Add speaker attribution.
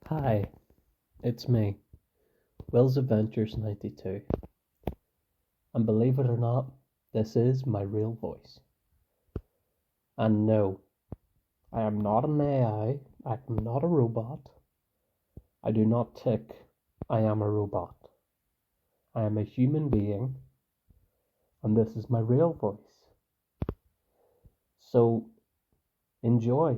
Speaker 1: Hi, it's me, Will's Adventures 92. And believe it or not, this is my real voice. And no, I am not an AI, I am not a robot. I do not tick, I am a robot. I am a human being, and this is my real voice. So, enjoy.